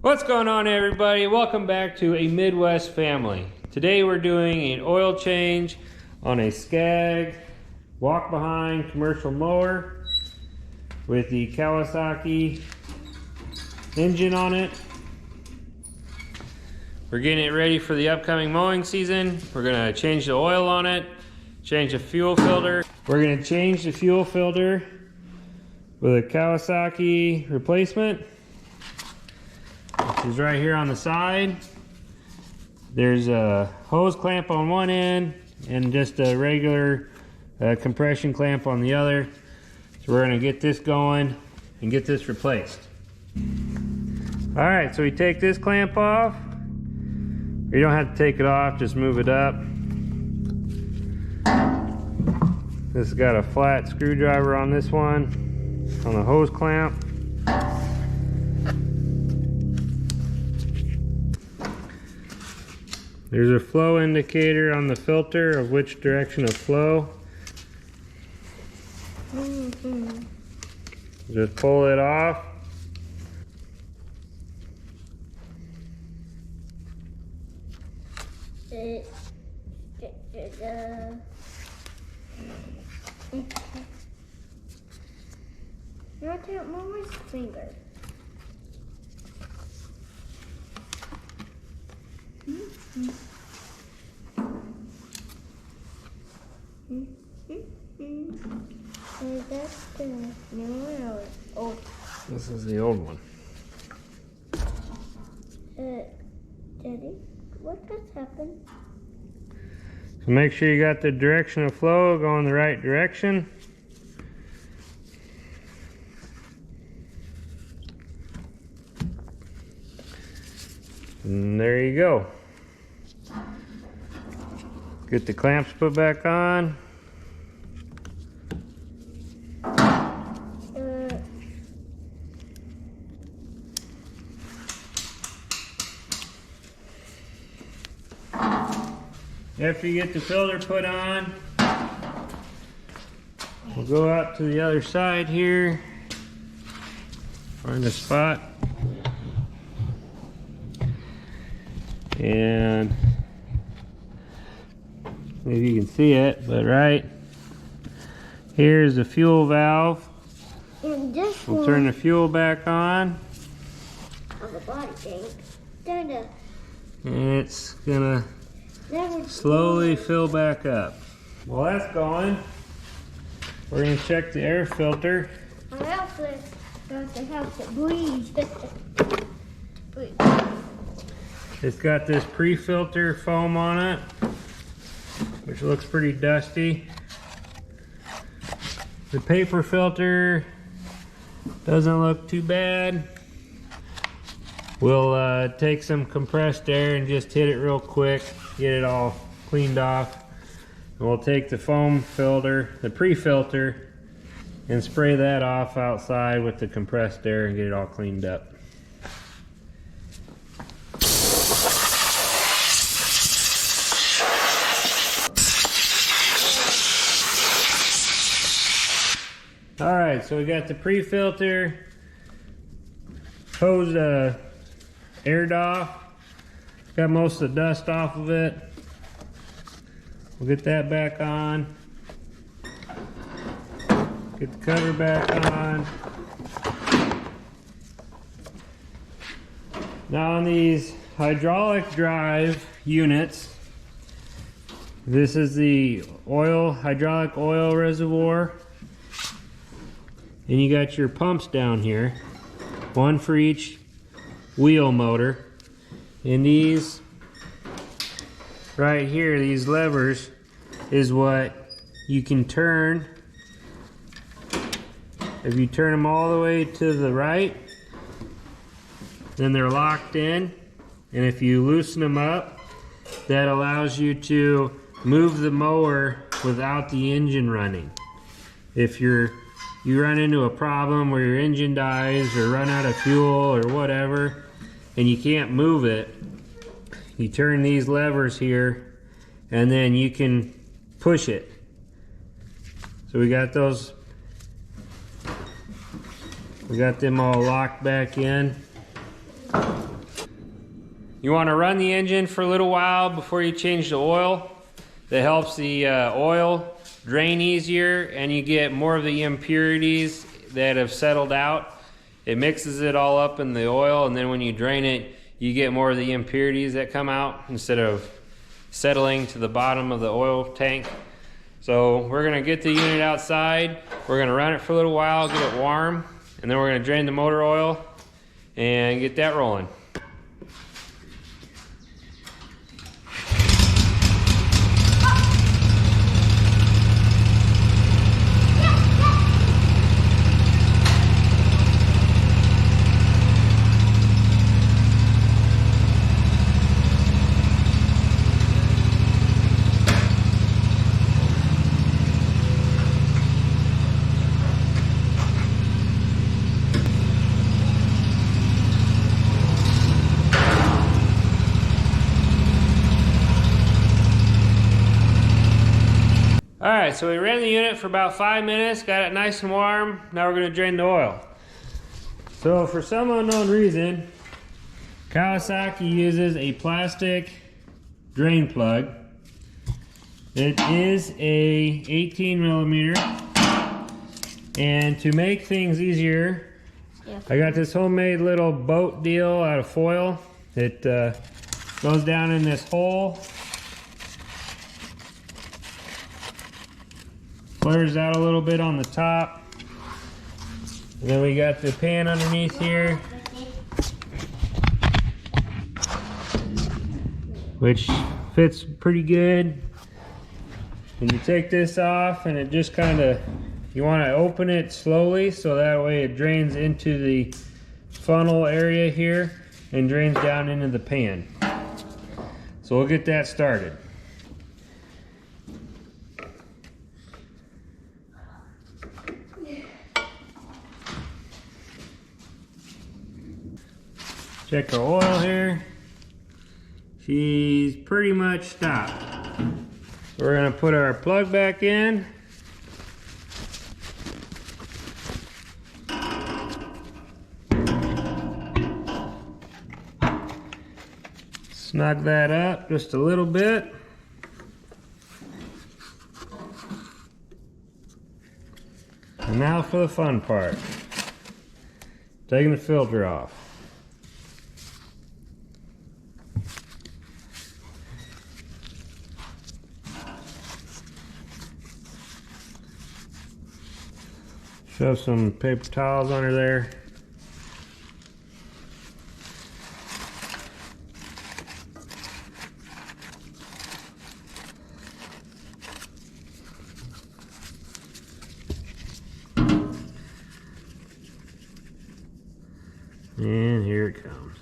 What's going on, everybody? Welcome back to A Midwest Family. Today we're doing an oil change on a scag walk behind commercial mower with the Kawasaki engine on it. We're getting it ready for the upcoming mowing season. We're gonna change the oil on it, change the fuel filter. We're gonna change the fuel filter with a Kawasaki replacement, which is right here on the side. There's a hose clamp on one end and just a regular compression clamp on the other. So we're gonna get this going and get this replaced. All right, so we take this clamp off. You don't have to take it off, just move it up. This has got a flat screwdriver on this one, on the hose clamp. There's a flow indicator on the filter of which direction of flow. Just pull it off. Not that Mama's finger. Is that the new one or old? This is the old one. Daddy, what has happened? So make sure you got the direction of flow going the right direction. And there you go. Get the clamps put back on. After you get the filter put on, we'll go out to the other side here, find a spot, and maybe you can see it, but right here's the fuel valve. And this We'll turn the fuel back on. the body tank. And it's gonna slowly fill back up. While that's going, we're gonna check the air filter. I also have to breathe. It's got this pre-filter foam on it, which looks pretty dusty. The paper filter doesn't look too bad. We'll take some compressed air and just hit it real quick, get it all cleaned off. And we'll take the foam filter, the pre-filter, and spray that off outside with the compressed air and get it all cleaned up. All right, so we got the pre-filter hose aired off. Got most of the dust off of it. We'll get that back on. Get the cover back on. Now on these hydraulic drive units, this is the hydraulic oil reservoir. And you got your pumps down here, one for each wheel motor. And these right here, these levers, is what you can turn. If you turn them all the way to the right, then they're locked in. And if you loosen them up, that allows you to move the mower without the engine running. If you run into a problem where your engine dies or run out of fuel or whatever, and you can't move it, you turn these levers here and then you can push it. So we got them all locked back in. You want to run the engine for a little while before you change the oil. That helps the oil drain easier, and you get more of the impurities that have settled out. It mixes it all up in the oil, and then when you drain it, you get more of the impurities that come out instead of settling to the bottom of the oil tank. So we're gonna get the unit outside, we're gonna run it for a little while, get it warm, and then we're gonna drain the motor oil and get that rolling. Alright, so we ran the unit for about 5 minutes, got it nice and warm. Now we're going to drain the oil. So for some unknown reason, Kawasaki uses a plastic drain plug. It is a 18 millimeter. And to make things easier, I got this homemade little boat deal out of foil. It goes down in this hole. Flares out a little bit on the top. And then we got the pan underneath here, which fits pretty good. And you take this off and it just kind of, you want to open it slowly so that way it drains into the funnel area here and drains down into the pan. So we'll get that started. Check our oil here. She's pretty much stopped. We're gonna put our plug back in. Snug that up just a little bit. And now for the fun part. Taking the filter off. Shove some paper towels under there. And here it comes.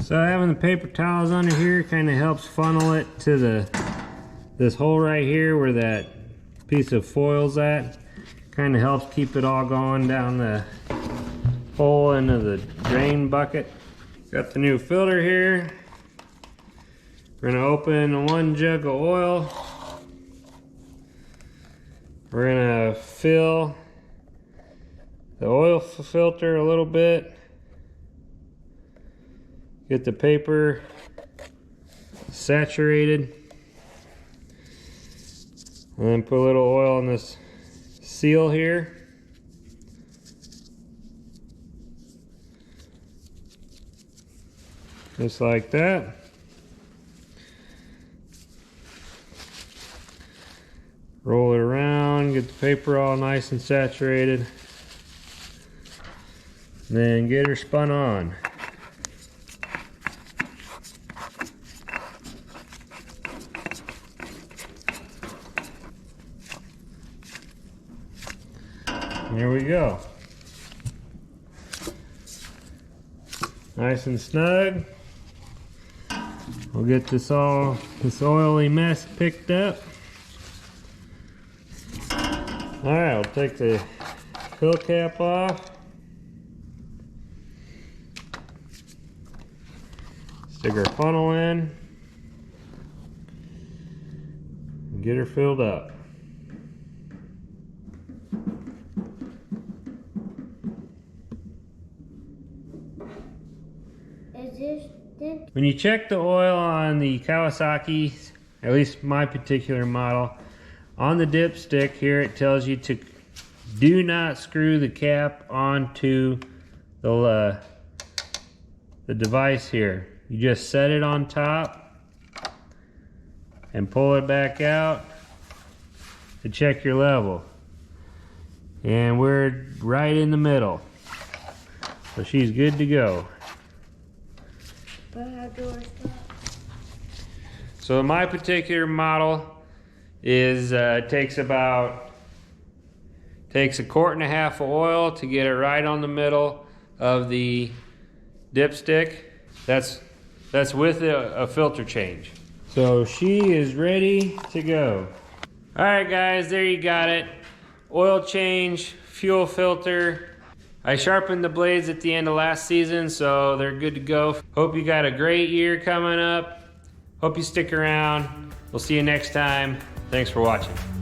So having the paper towels under here kind of helps funnel it to this hole right here where that piece of foil's at. Kind of helps keep it all going down the hole into the drain bucket. Got the new filter here. We're gonna open one jug of oil. We're gonna fill the oil filter a little bit. Get the paper saturated. And then put a little oil on this seal here. Just like that. Roll it around, get the paper all nice and saturated. Then get her spun on. Here we go. Nice and snug. We'll get this oily mess picked up. Alright, we'll take the fill cap off. Stick our funnel in. And get her filled up. When you check the oil on the Kawasaki, at least my particular model, on the dipstick here it tells you to do not screw the cap onto the device here. You just set it on top and pull it back out to check your level. And we're right in the middle. So she's good to go. But how do I stop? So my particular model is takes a quart and a half of oil to get it right on the middle of the dipstick. That's with a filter change. So she is ready to go. All right, guys, there you got it. Oil change, fuel filter. I sharpened the blades at the end of last season, so they're good to go. Hope you got a great year coming up. Hope you stick around. We'll see you next time. Thanks for watching.